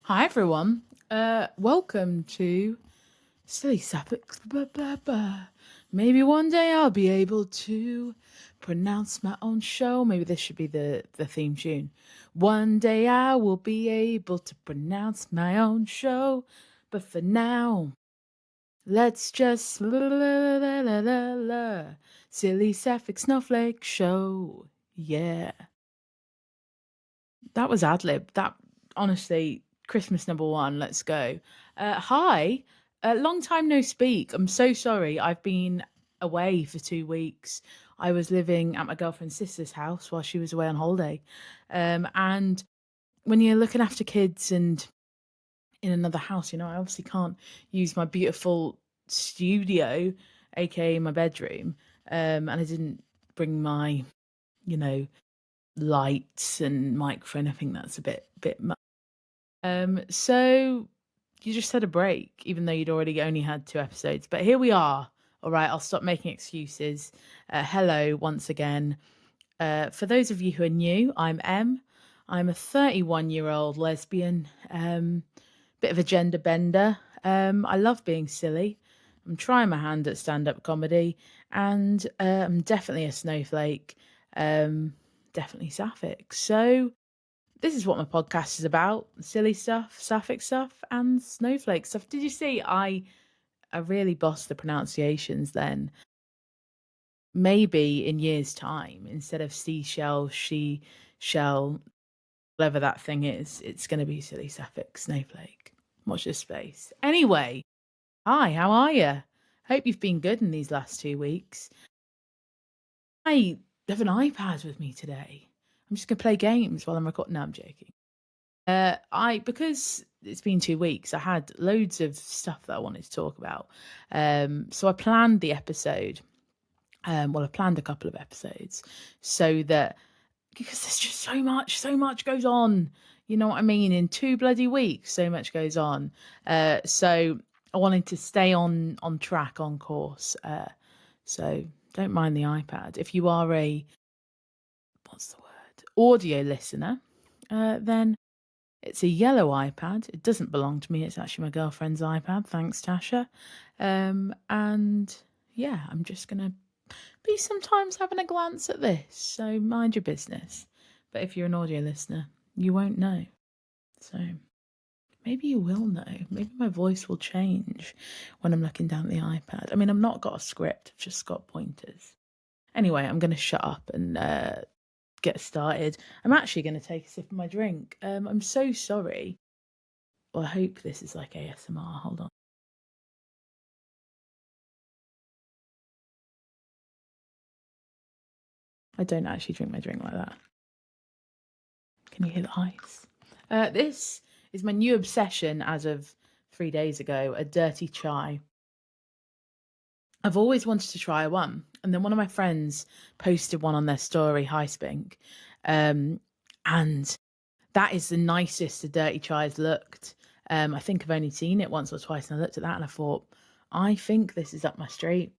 Hi everyone. Welcome to Silly Suffix. Maybe one day I'll be able to pronounce my own show. Maybe this should be the theme tune. One day I will be able to pronounce my own show. But for now, let's just Silly Sapphic Snowflake Show. Yeah. That was ad lib. That honestly, Christmas number one. Let's go. Hi, long time no speak. I'm so sorry. I've been away for 2 weeks. I was living at my girlfriend's sister's house while she was away on holiday. And when you're looking after kids and in another house, I obviously can't use my beautiful studio, aka my bedroom. And I didn't bring my, you know, lights and microphone. I think that's a bit much. So you just had a break, even though you'd already only had 2 episodes. But here we are. All right, I'll stop making excuses. Hello once again. For those of you who are new, I'm Em. I'm a 31-year-old lesbian, bit of a gender bender. I love being silly. I'm trying my hand at stand-up comedy, and I'm definitely a snowflake. Definitely sapphic. So this is what my podcast is about: silly stuff, sapphic stuff, and snowflake stuff. Did you see I really bossed the pronunciations then? Maybe in years' time, instead of seashell, she shall, whatever that thing is, it's going to be silly sapphic snowflake. Watch this space. Anyway, hi, how are you? Hope you've been good in these last 2 weeks. I have an iPad with me today. I'm just gonna play games while I'm recording. No, I'm joking. Because it's been 2 weeks, I had loads of stuff that I wanted to talk about. So I planned the episode. I planned a couple of episodes so that because there's just so much goes on. You know what I mean? In 2 bloody weeks, so much goes on. So I wanted to stay on track, on course. So don't mind the iPad. If you are a what's the word audio listener, then it's a yellow iPad. It doesn't belong to me. It's actually my girlfriend's iPad. Thanks, Tasha. And yeah, I'm just gonna be sometimes having a glance at this. So mind your business. But if you're an audio listener, you won't know. So maybe you will know. Maybe my voice will change when I'm looking down at the iPad. I mean, I've not got a script. I've just got pointers. Anyway, I'm going to shut up and get started. I'm actually going to take a sip of my drink. I'm so sorry. Well, I hope this is like ASMR. Hold on. I don't actually drink my drink like that. Can you hear the ice? This is my new obsession as of 3 days ago, a dirty chai. I've always wanted to try one. And then one of my friends posted one on their story, Hi Spink. And that is the nicest the dirty chai's looked. I think I've only seen it once or twice, and I looked at that and I thought, I think this is up my street.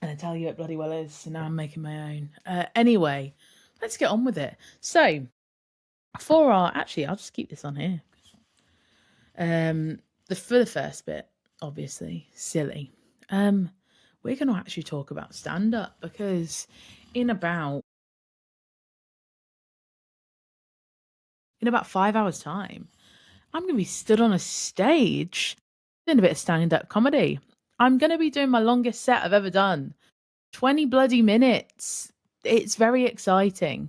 And I tell you, it bloody well is. So now I'm making my own. Anyway, let's get on with it. So, actually, I'll just keep this on here. For the first bit, obviously, silly. We're going to actually talk about stand up because in about 5 hours' time, I'm going to be stood on a stage doing a bit of stand up comedy. I'm going to be doing my longest set I've ever done, 20 bloody minutes. It's very exciting.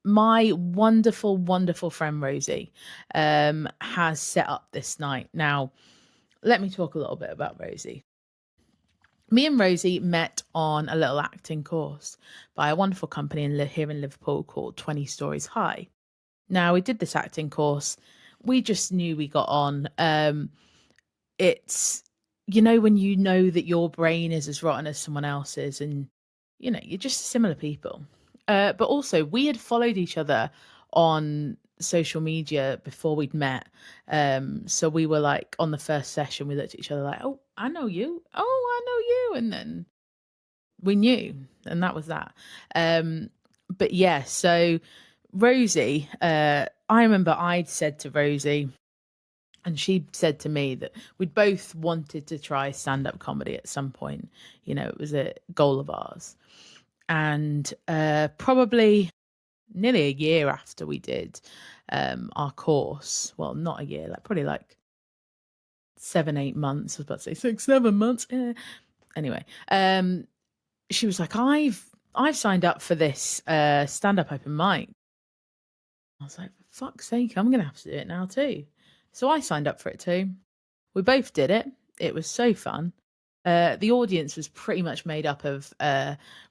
My wonderful, wonderful friend Rosie has set up this night. Now, let me talk a little bit about Rosie. Me and Rosie met on a little acting course by a wonderful company here in Liverpool called 20 Stories High. Now, we did this acting course. We just knew we got on. It's, when you know that your brain is as rotten as someone else's and, you're just similar people. But also, we had followed each other on social media before we'd met. So we were like on the first session, we looked at each other like, oh, I know you. Oh, I know you. And then we knew, and that was that. But yeah, so Rosie I remember I'd said to Rosie, and she said to me that we'd both wanted to try stand-up comedy at some point. You know, it was a goal of ours. And probably nearly a year after we did our course, well, not a year, like probably like 7, 8 months. I was about to say 6, 7 months. Anyway, she was like, I've signed up for this stand-up open mic. I was like, for fuck's sake, I'm gonna have to do it now too. So I signed up for it too. We both did it. It was so fun. The audience was pretty much made up of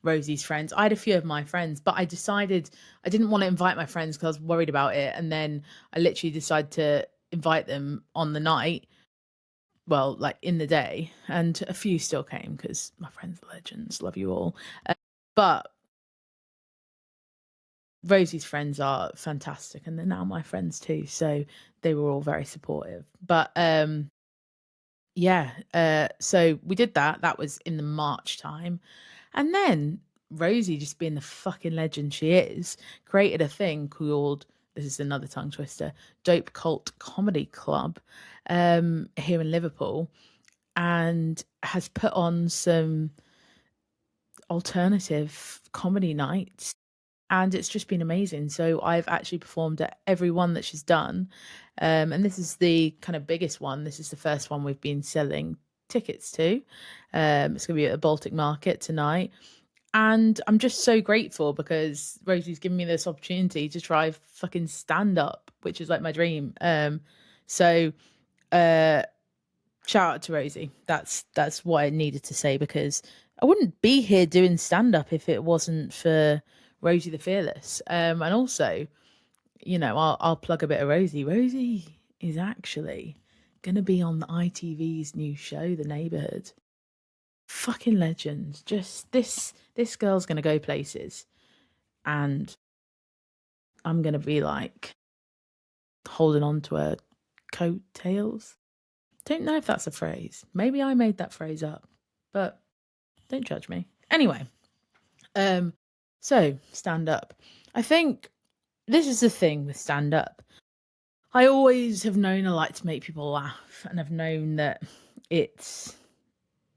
Rosie's friends. I had a few of my friends, but I decided I didn't want to invite my friends because I was worried about it. And then I literally decided to invite them on the night, well, like in the day, and a few still came because my friends are legends. Love you all. But Rosie's friends are fantastic, and they're now my friends too. So they were all very supportive. But yeah, so we did that. That was in the March time. And then Rosie, just being the fucking legend she is, created a thing called, this is another tongue twister, Dope Cult Comedy Club here in Liverpool, and has put on some alternative comedy nights. And it's just been amazing. So I've actually performed at every one that she's done. And this is the kind of biggest one. This is the first one we've been selling tickets to. It's going to be at the Baltic Market tonight. And I'm just so grateful because Rosie's given me this opportunity to try fucking stand up, which is like my dream. So uh shout out to Rosie. That's what I needed to say, because I wouldn't be here doing stand up if it wasn't for Rosie the Fearless. And also, you know, I'll plug a bit of Rosie. Rosie is actually gonna be on the ITV's new show, The Neighbourhood. Fucking legend. Just this girl's gonna go places, and I'm gonna be like holding on to her coattails. Don't know if that's a phrase. Maybe I made that phrase up, but don't judge me. Anyway, so stand up. I think this is the thing with stand up. I always have known I like to make people laugh, and I've known that it's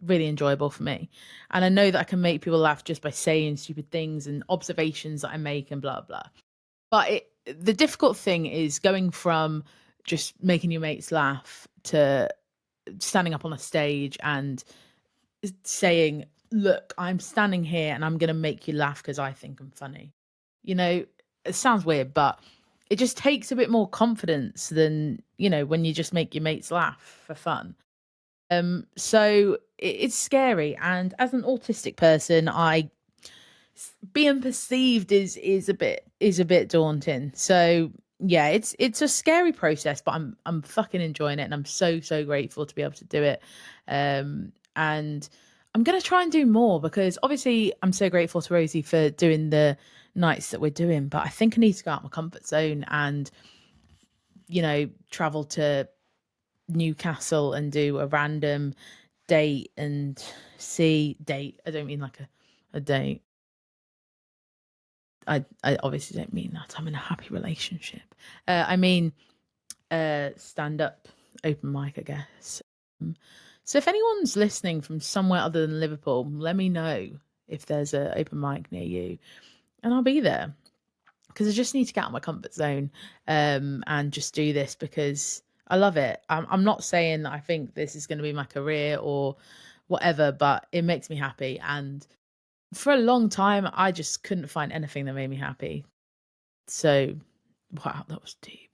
really enjoyable for me. And I know that I can make people laugh just by saying stupid things and observations that I make and blah blah. But the difficult thing is going from just making your mates laugh to standing up on a stage and saying, look, I'm standing here and I'm going to make you laugh because I think I'm funny. You know, it sounds weird, but it just takes a bit more confidence than, you know, when you just make your mates laugh for fun. So it's scary. And as an autistic person, being perceived is a bit daunting. So yeah, it's a scary process, but I'm fucking enjoying it, and I'm so grateful to be able to do it. And I'm gonna try and do more, because obviously I'm so grateful to Rosie for doing the nights that we're doing, but I think I need to go out my comfort zone and, you know, travel to Newcastle and do a random date and see date. I don't mean like a date. I obviously don't mean that. I'm in a happy relationship. I mean stand up open mic, I guess. So if anyone's listening from somewhere other than Liverpool, let me know if there's an open mic near you, and I'll be there, because I just need to get out of my comfort zone and just do this because I love it. I'm not saying that I think this is going to be my career or whatever, but it makes me happy. And for a long time, I just couldn't find anything that made me happy. So, wow, that was deep.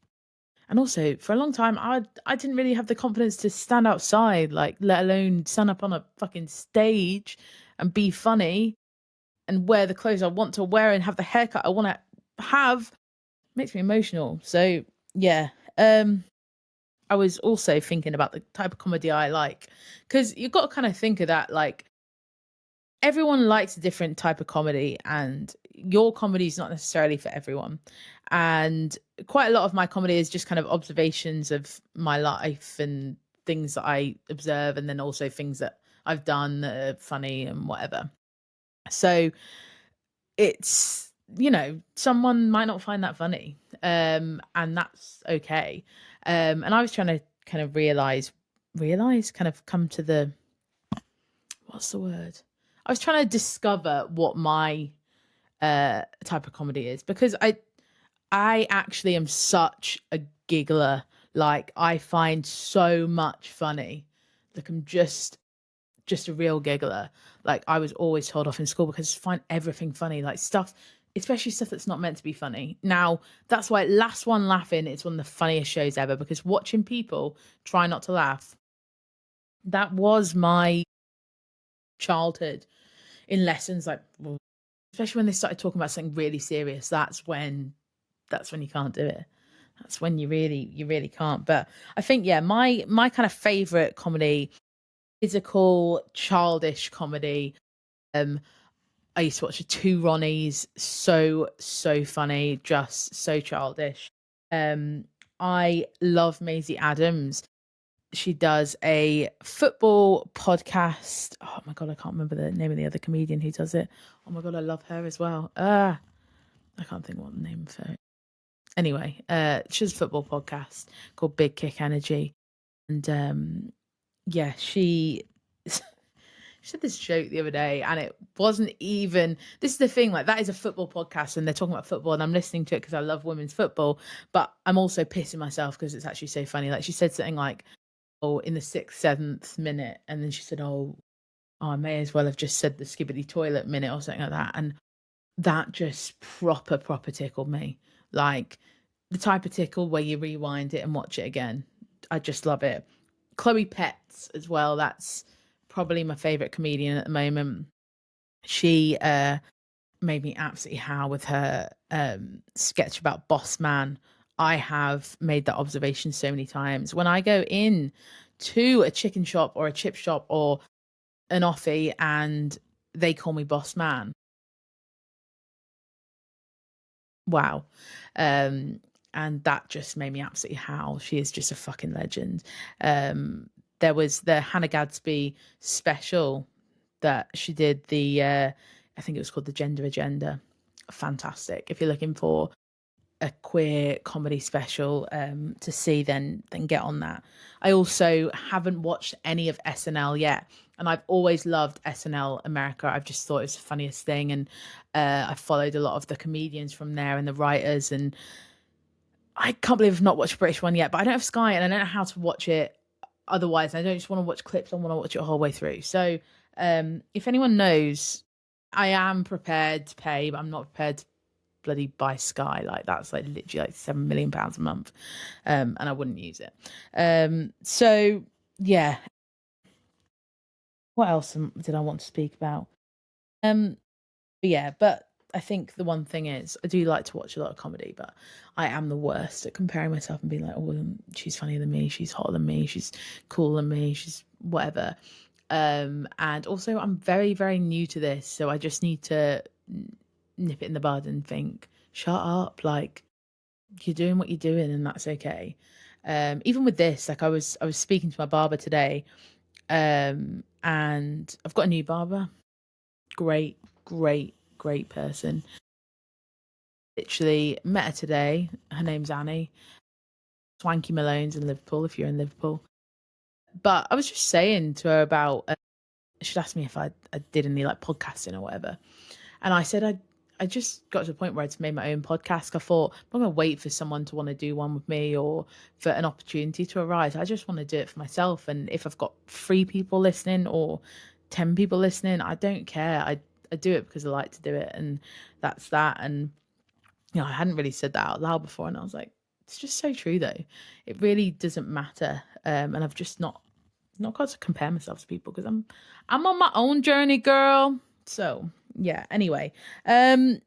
And also, for a long time, I didn't really have the confidence to stand outside, like, let alone stand up on a fucking stage and be funny and wear the clothes I want to wear and have the haircut I want to have. Makes me emotional. So, yeah. I was also thinking about the type of comedy I like, because you've got to kind of think of that, like, everyone likes a different type of comedy, and your comedy is not necessarily for everyone. And quite a lot of my comedy is just kind of observations of my life and things that I observe, and then also things that I've done that are funny and whatever. So it's someone might not find that funny. And that's okay. And I was trying to kind of kind of come to the, what's the word? I was trying to discover what my type of comedy is, because I actually am such a giggler. Like, I find so much funny. Like, I'm just a real giggler. Like, I was always told off in school because I find everything funny, like stuff, especially stuff that's not meant to be funny. Now, that's why Last One Laughing is one of the funniest shows ever, because watching people try not to laugh, that was my childhood in lessons. Like, well, especially when they started talking about something really serious, that's when you can't do it. That's when you really can't. But I think, yeah, my kind of favorite comedy, physical, childish comedy. Um, I used to watch the Two Ronnies. So funny, just so childish. Um, I love Maisie Adams. She does a football podcast. Oh my god, I can't remember the name of the other comedian who does it. Oh my god, I love her as well. I can't think what the name of her. Anyway, she does a football podcast called Big Kick Energy, and yeah, she she said this joke the other day, and it wasn't even. This is the thing, like, that is a football podcast, and they're talking about football, and I'm listening to it because I love women's football, but I'm also pissing myself because it's actually so funny. Like, she said something like, "Oh, in the sixth, seventh minute," and then she said, "Oh, I may as well have just said the skibbity toilet minute or something like that," and that just proper tickled me. Like, the type of tickle where you rewind it and watch it again. I just love it. Chloe Petts as well. That's probably my favorite comedian at the moment. She made me absolutely howl with her sketch about Boss Man. I have made that observation so many times. When I go in to a chicken shop or a chip shop or an offie and they call me Boss Man, wow. Um, and that just made me absolutely howl. She is just a fucking legend. There was the Hannah Gadsby special that she did, I think it was called The Gender Agenda. Fantastic. If you're looking for a queer comedy special to see, then get on that. I also haven't watched any of SNL yet, and I've always loved SNL America. I've just thought it was the funniest thing, and I followed a lot of the comedians from there and the writers, and I can't believe I've not watched a British one yet. But I don't have Sky, and I don't know how to watch it otherwise. I don't just want to watch clips. I want to watch it the whole way through. So if anyone knows, I am prepared to pay, but I'm not prepared to bloody buy Sky. Like, that's like literally like £7 million a month, and I wouldn't use it. So yeah, what else did I want to speak about? Yeah, but I think the one thing is, I do like to watch a lot of comedy, but I am the worst at comparing myself and being like, oh, she's funnier than me, she's hotter than me, she's cooler than me, she's whatever. And also, I'm very new to this, so I just need to nip it in the bud and think, shut up, like, you're doing what you're doing, and that's okay. Even with this, like, I was speaking to my barber today, and I've got a new barber. Great person. Literally met her today. Her name's Annie. Swanky Malone's in Liverpool, if you're in Liverpool. But I was just saying to her about, she'd asked me if I did any like podcasting or whatever. And I said I just got to the point where I'd made my own podcast. I thought, I'm not going to wait for someone to want to do one with me or for an opportunity to arise. I just want to do it for myself. And if I've got 3 people listening or 10 people listening, I don't care. I do it because I like to do it. And that's that. And, I hadn't really said that out loud before. And I was like, it's just so true though. It really doesn't matter. And I've just not got to compare myself to people because I'm on my own journey, girl. So yeah, anyway, my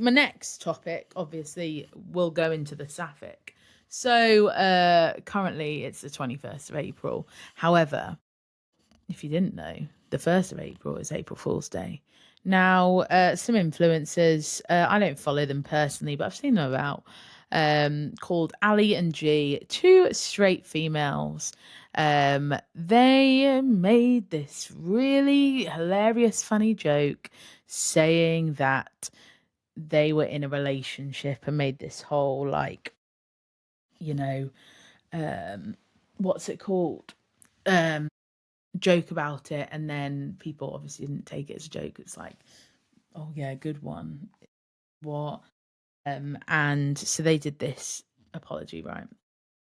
next topic obviously will go into the sapphic. So currently it's the 21st of April. However, if you didn't know, the 1st of April is April Fool's Day. Now, some influencers, I don't follow them personally, but I've seen them about, called Ali and G, 2 straight females. They made this really hilarious, funny joke saying that they were in a relationship and made this whole like, you know, what's it called? Joke about it, and then people obviously didn't take it as a joke. It's like, oh yeah, good one. What? And so they did this apology, right?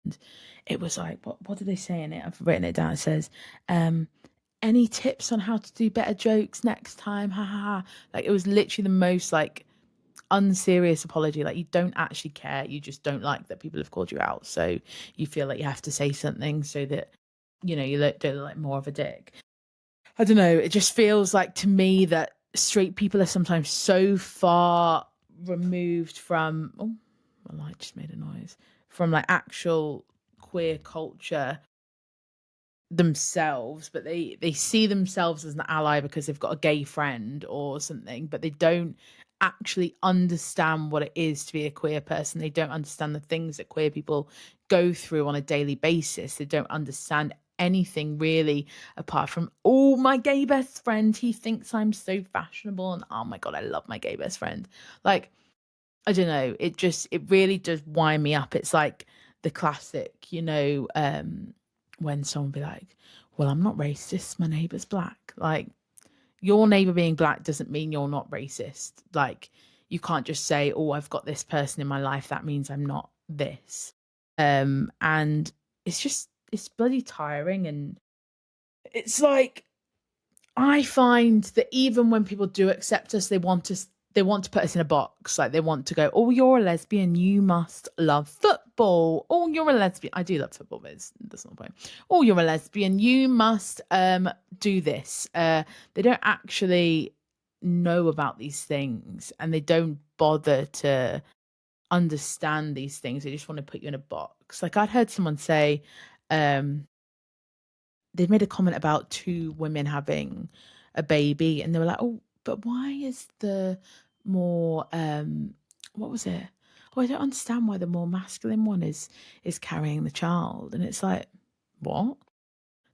And it was like, what did they say in it? I've written it down. It says, any tips on how to do better jokes next time? Ha ha ha. Like, it was literally the most like unserious apology. Like, you don't actually care. You just don't like that people have called you out. So you feel like you have to say something so that, you know, you don't look like more of a dick. I don't know. It just feels like to me that straight people are sometimes so far removed from. Oh, my light just made a noise. From like actual queer culture themselves, but they see themselves as an ally because they've got a gay friend or something, but they don't actually understand what it is to be a queer person. They don't understand the things that queer people go through on a daily basis. They don't understand anything really apart from, oh, my gay best friend, he thinks I'm so fashionable, and oh my god, I love my gay best friend. Like, I don't know, it really does wind me up. It's like the classic, when someone be like, well, I'm not racist, my neighbour's black. Like, your neighbour being black doesn't mean you're not racist. Like, you can't just say, oh, I've got this person in my life, that means I'm not this. And it's bloody tiring, and it's like, I find that even when people do accept us, they want to put us in a box. Like, they want to go, oh, you're a lesbian, you must love football. Oh, you're a lesbian. I do love football, but that's not the point. Oh, you're a lesbian, you must do this. They don't actually know about these things, and they don't bother to understand these things. They just want to put you in a box. Like, I'd heard someone say, um, they'd made a comment about two women having a baby, and they were like, "Oh, but why is the more what was it? Oh, I don't understand why the more masculine one is carrying the child." And it's like, what?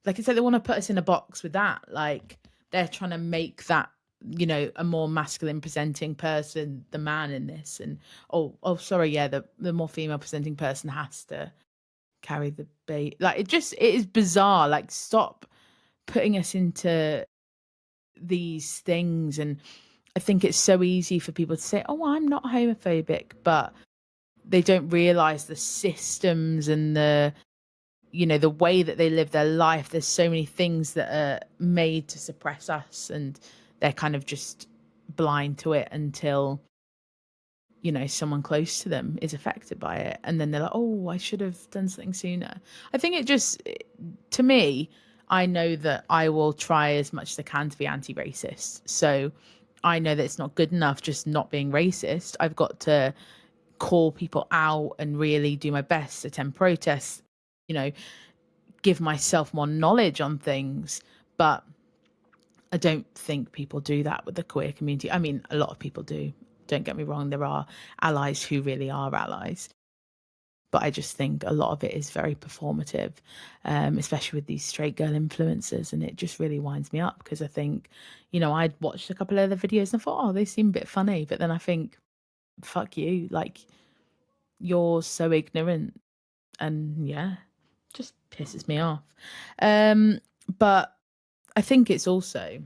Like, it's like they want to put us in a box with that. Like, they're trying to make that, a more masculine presenting person the man in this. And sorry, yeah, the more female presenting person has to carry the baby. Like, it is bizarre. Like, stop putting us into these things. And I think it's so easy for people to say, oh, I'm not homophobic, but they don't realize the systems and the way that they live their life. There's so many things that are made to suppress us, and they're kind of just blind to it until someone close to them is affected by it, and then they're like, oh, I should have done something sooner. I think to me, I know that I will try as much as I can to be anti-racist. So I know that it's not good enough just not being racist. I've got to call people out and really do my best, attend protests, you know give myself more knowledge on things. But I don't think people do that with the queer community. I mean, a lot of people do. Don't get me wrong, there are allies who really are allies. But I just think a lot of it is very performative, especially with these straight girl influencers. And it just really winds me up because I think, I'd watched a couple of other videos and I thought, oh, they seem a bit funny. But then I think, fuck you. Like, you're so ignorant. And yeah, just pisses me off. But I think it's also,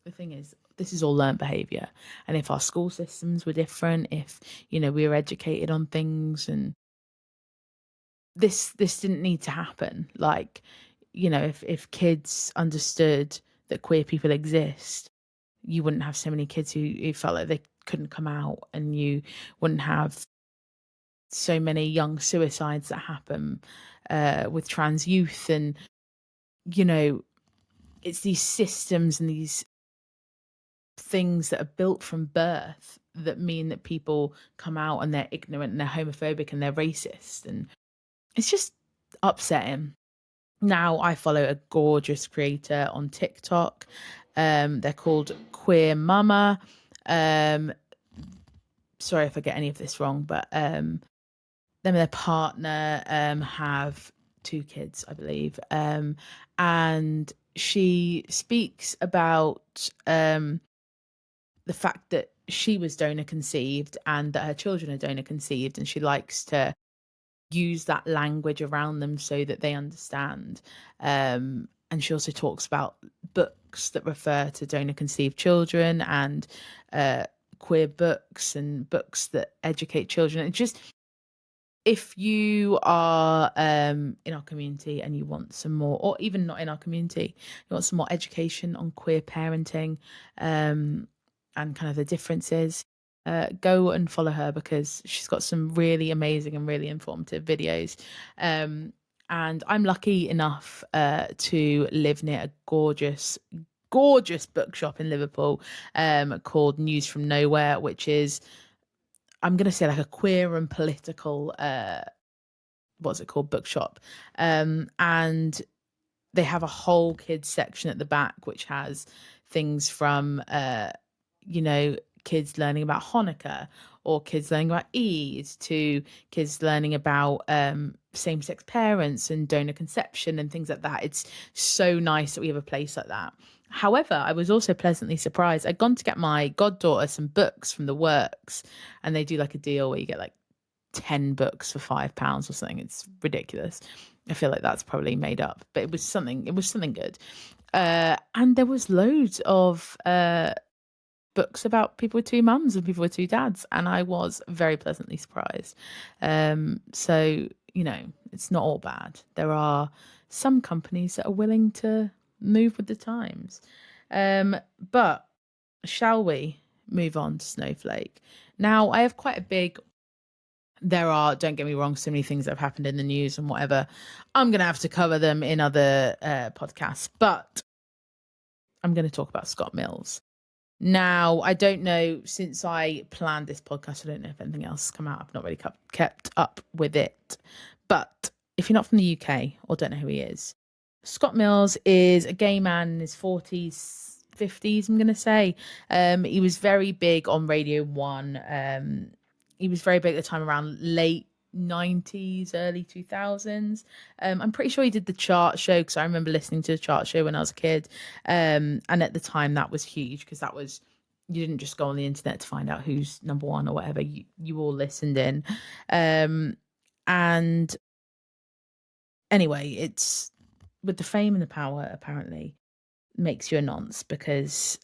the thing is, this is all learned behavior. And if our school systems were different, if, we were educated on things, and this didn't need to happen. Like, if kids understood that queer people exist, you wouldn't have so many kids who felt like they couldn't come out, and you wouldn't have so many young suicides that happen with trans youth. And, it's these systems and these things that are built from birth that mean that people come out and they're ignorant and they're homophobic and they're racist. And it's just upsetting. Now I follow a gorgeous creator on TikTok. They're called Queer Mama. Sorry if I get any of this wrong, but them and their partner have two kids, I believe. And she speaks about the fact that she was donor conceived and that her children are donor conceived, and she likes to use that language around them so that they understand. And she also talks about books that refer to donor conceived children, and queer books and books that educate children. It just, if you are in our community and you want some more, or even not in our community, you want some more education on queer parenting, and kind of the differences, go and follow her, because she's got some really amazing and really informative videos. And I'm lucky enough to live near a gorgeous bookshop in Liverpool, called News from Nowhere, which is, I'm going to say, like a queer and political, what's it called, bookshop. And they have a whole kids section at the back, which has things from, you know, kids learning about Hanukkah, or kids learning about Eid, to kids learning about same-sex parents and donor conception and things like that. It's so nice that we have a place like that. However, I was also pleasantly surprised. I'd gone to get my goddaughter some books from the Works, and they do like a deal where you get like 10 books for £5 or something. It's ridiculous. I feel like that's probably made up, but it was something good. And there was loads of books about people with two mums and people with two dads, and I was very pleasantly surprised. So, you know, it's not all bad. There are some companies that are willing to move with the times. But shall we move on to Snowflake? Now, I have quite a big, don't get me wrong, so many things that have happened in the news and whatever. I'm going to have to cover them in other podcasts, but I'm going to talk about Scott Mills. Now, I don't know, since I planned this podcast, I don't know if anything else has come out. I've not really kept up with it. But if you're not from the UK or don't know who he is, Scott Mills is a gay man in his 40s, 50s, I'm going to say. He was very big on Radio 1. He was very big at the time, around late 90s, early 2000s. I'm pretty sure he did the chart show, because I remember listening to the chart show when I was a kid. And at the time that was huge, because that was, you didn't just go on the internet to find out who's number one or whatever. You all listened in. And anyway, it's, with the fame and the power, apparently makes you a nonce, because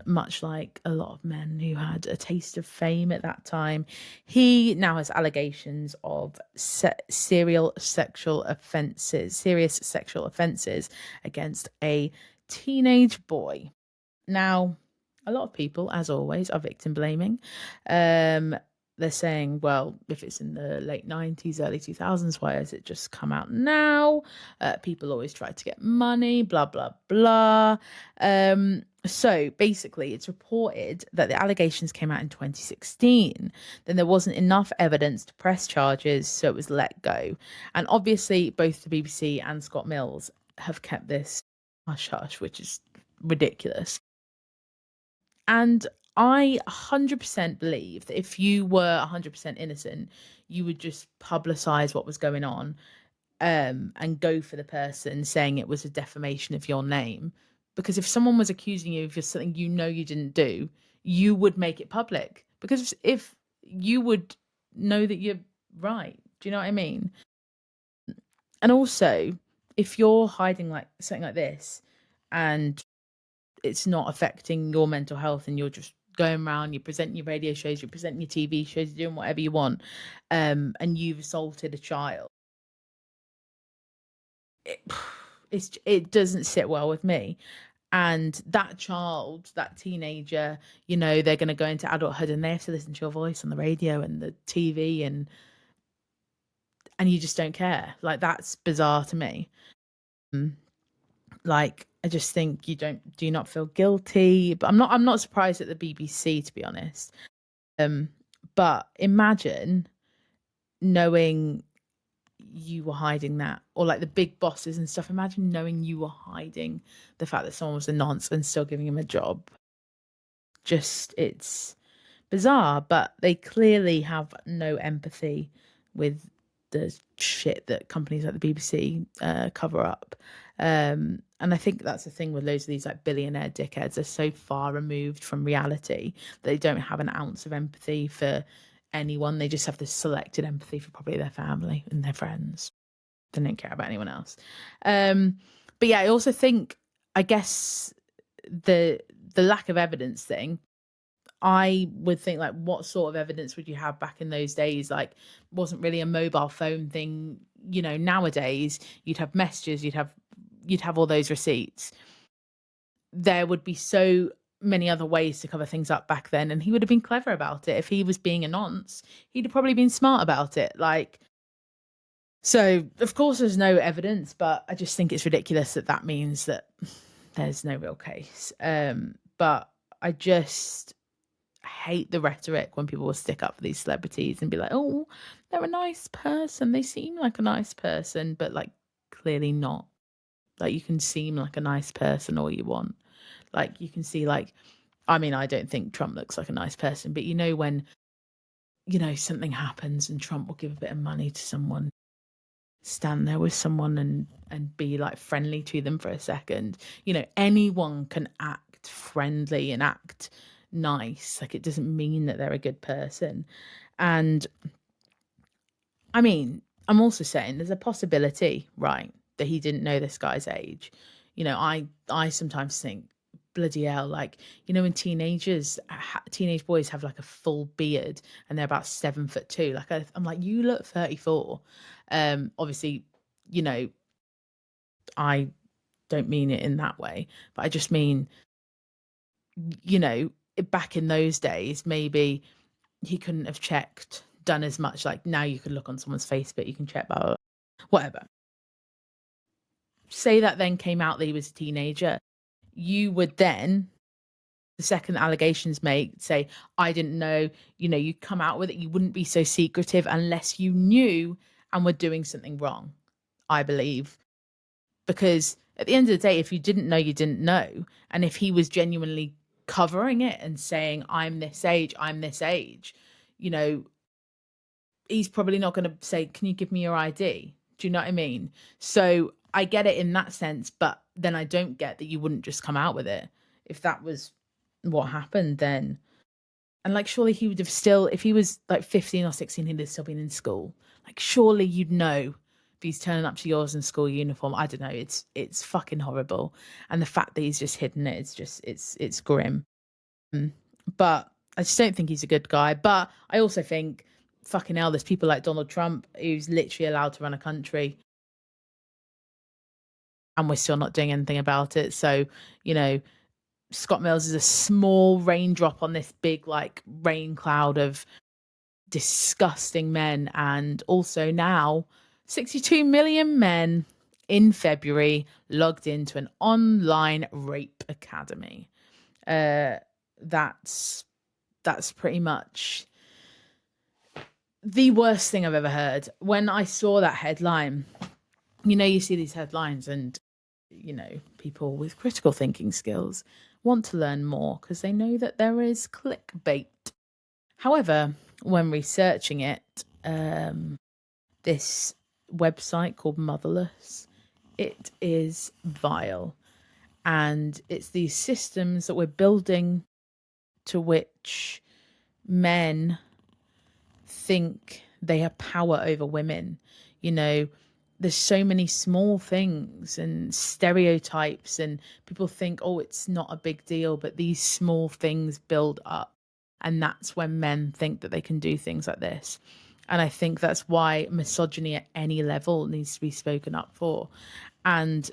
much like a lot of men who had a taste of fame at that time, he now has allegations of serious sexual offences against a teenage boy. Now, a lot of people, as always, are victim blaming. They're saying, well, if it's in the late 90s, early 2000s, why has it just come out now? People always try to get money, blah, blah, blah. So basically, it's reported that the allegations came out in 2016. Then there wasn't enough evidence to press charges, so it was let go. And obviously, both the BBC and Scott Mills have kept this hush-hush, which is ridiculous. And I 100% believe that if you were 100% innocent, you would just publicize what was going on, and go for the person saying it was a defamation of your name. Because if someone was accusing you of something you know you didn't do, you would make it public. Because if you would know that you're right. Do you know what I mean? And also, if you're hiding like something like this, and it's not affecting your mental health, and you're just going around, you're presenting your radio shows, you're presenting your TV shows, you're doing whatever you want, and you've assaulted a child, it doesn't sit well with me. And that child, that teenager, you know, they're going to go into adulthood and they have to listen to your voice on the radio and the TV, and you just don't care. Like, that's bizarre to me. Like, I just think do you not feel guilty? But I'm not surprised at the BBC, to be honest. But imagine knowing you were hiding that, or like the big bosses and stuff. Imagine knowing you were hiding the fact that someone was a nonce and still giving him a job. Just, it's bizarre, but they clearly have no empathy with the shit that companies like the BBC cover up. And I think that's the thing with loads of these like billionaire dickheads. They're so far removed from reality that they don't have an ounce of empathy for anyone. They just have this selected empathy for probably their family and their friends. They don't care about anyone else. But yeah, I also think, I guess the lack of evidence thing, I would think, like, what sort of evidence would you have back in those days? Like, wasn't really a mobile phone thing. Nowadays you'd have messages, you'd have all those receipts. There would be so many other ways to cover things up back then, and he would have been clever about it. If he was being a nonce, he'd have probably been smart about it. Like, so of course there's no evidence, but I just think it's ridiculous that that means that there's no real case. But I just hate the rhetoric when people will stick up for these celebrities and be like, oh, they're a nice person. They seem like a nice person, but like clearly not. Like, you can seem like a nice person all you want. Like, you can see, like, I mean, I don't think Trump looks like a nice person, but when, something happens and Trump will give a bit of money to someone, stand there with someone and be like friendly to them for a second. Anyone can act friendly and act nice. Like, it doesn't mean that they're a good person. And I mean, I'm also saying there's a possibility, right, that he didn't know this guy's age. I sometimes think, bloody hell, like, when teenage boys have like a full beard and they're about 7'2", like I'm like, you look 34. Obviously, I don't mean it in that way, but I just mean, back in those days, maybe he couldn't have done as much. Like, now you can look on someone's Facebook, you can check, blah, blah, blah, whatever. Say that then came out that he was a teenager, you would then, the second allegations say, I didn't know, you come out with it, you wouldn't be so secretive unless you knew and were doing something wrong, I believe. Because at the end of the day, if you didn't know, you didn't know. And if he was genuinely covering it and saying, I'm this age, he's probably not going to say, can you give me your ID? Do you know what I mean? So I get it in that sense, but then I don't get that you wouldn't just come out with it. If that was what happened, then, and like, surely he would have still, if he was like 15 or 16, he'd have still been in school. Like, surely you'd know if he's turning up to yours in school uniform. I don't know. It's fucking horrible. And the fact that he's just hidden it, it's grim. But I just don't think he's a good guy. But I also think, fucking hell, there's people like Donald Trump who's literally allowed to run a country and we're still not doing anything about it. So, Scott Mills is a small raindrop on this big, like, rain cloud of disgusting men. And also now 62 million men in February logged into an online rape academy. That's pretty much the worst thing I've ever heard. When I saw that headline, you see these headlines and, people with critical thinking skills want to learn more because they know that there is clickbait. However, when researching it, this website called Motherless, it is vile. And it's these systems that we're building to which men think they have power over women. There's so many small things and stereotypes, and people think, oh, it's not a big deal, but these small things build up. And that's when men think that they can do things like this. And I think that's why misogyny at any level needs to be spoken up for. And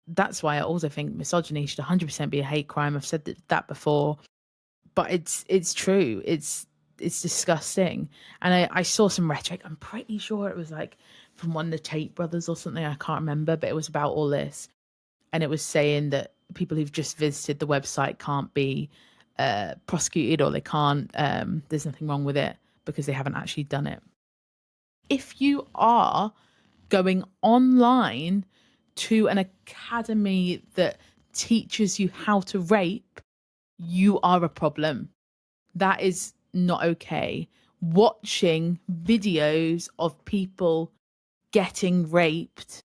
that's why I also think misogyny should 100% be a hate crime. I've said that before, but it's true. It's disgusting. And I saw some rhetoric. I'm pretty sure it was like from one of the Tate brothers or something. I can't remember, but it was about all this. And it was saying that people who've just visited the website can't be prosecuted, or they can't, there's nothing wrong with it because they haven't actually done it. If you are going online to an academy that teaches you how to rape, you are a problem. That is not okay. Watching videos of people getting raped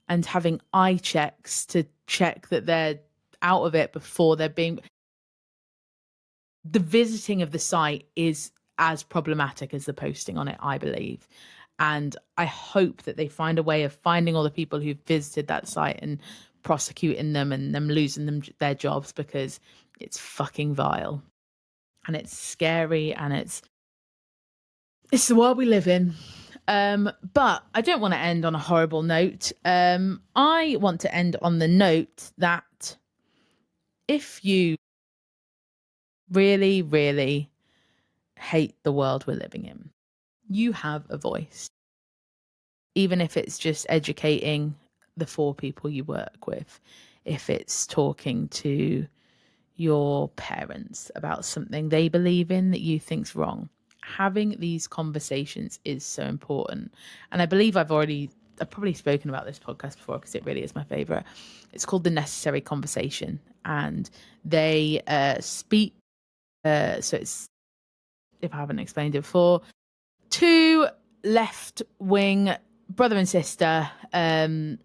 and having eye checks to check that they're out of it before they're being... The visiting of the site is as problematic as the posting on it, I believe. And I hope that they find a way of finding all the people who've visited that site and prosecuting them and them losing them their jobs, because it's fucking vile and it's scary and it's the world we live in. But I don't want to end on a horrible note. I want to end on the note that if you really, really hate the world we're living in, you have a voice. Even if it's just educating the 4 people you work with, if it's talking to your parents about something they believe in that you think's wrong, having these conversations is so important. And I believe I've probably spoken about this podcast before, because it really is my favorite. It's called The Necessary Conversation, and they speak. So it's, if I haven't explained it before, 2 left-wing brother and sister, and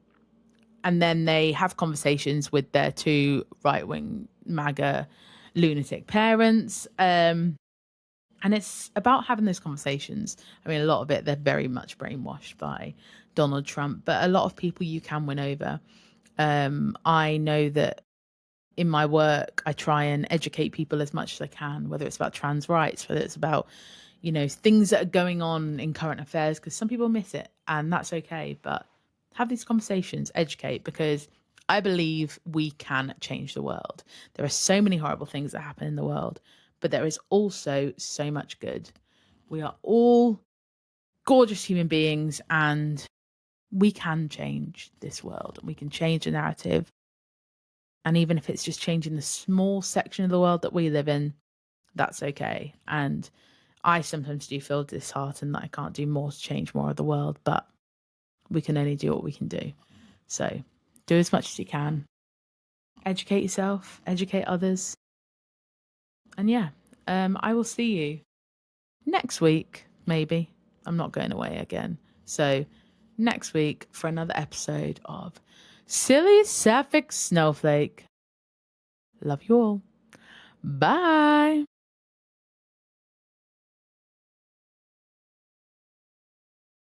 then they have conversations with their 2 right-wing MAGA lunatic parents. And it's about having those conversations. I mean, a lot of it, they're very much brainwashed by Donald Trump, but a lot of people you can win over. I know that in my work, I try and educate people as much as I can, whether it's about trans rights, whether it's about, things that are going on in current affairs, because some people miss it, and that's okay. But have these conversations, educate, because I believe we can change the world. There are so many horrible things that happen in the world, but there is also so much good. We are all gorgeous human beings, and we can change this world, and we can change the narrative. And even if it's just changing the small section of the world that we live in, that's okay. And I sometimes do feel disheartened that I can't do more to change more of the world, but we can only do what we can do. So do as much as you can. Educate yourself, educate others. And yeah, I will see you next week, maybe. I'm not going away again. So next week for another episode of Silly Sapphic Snowflake. Love you all. Bye.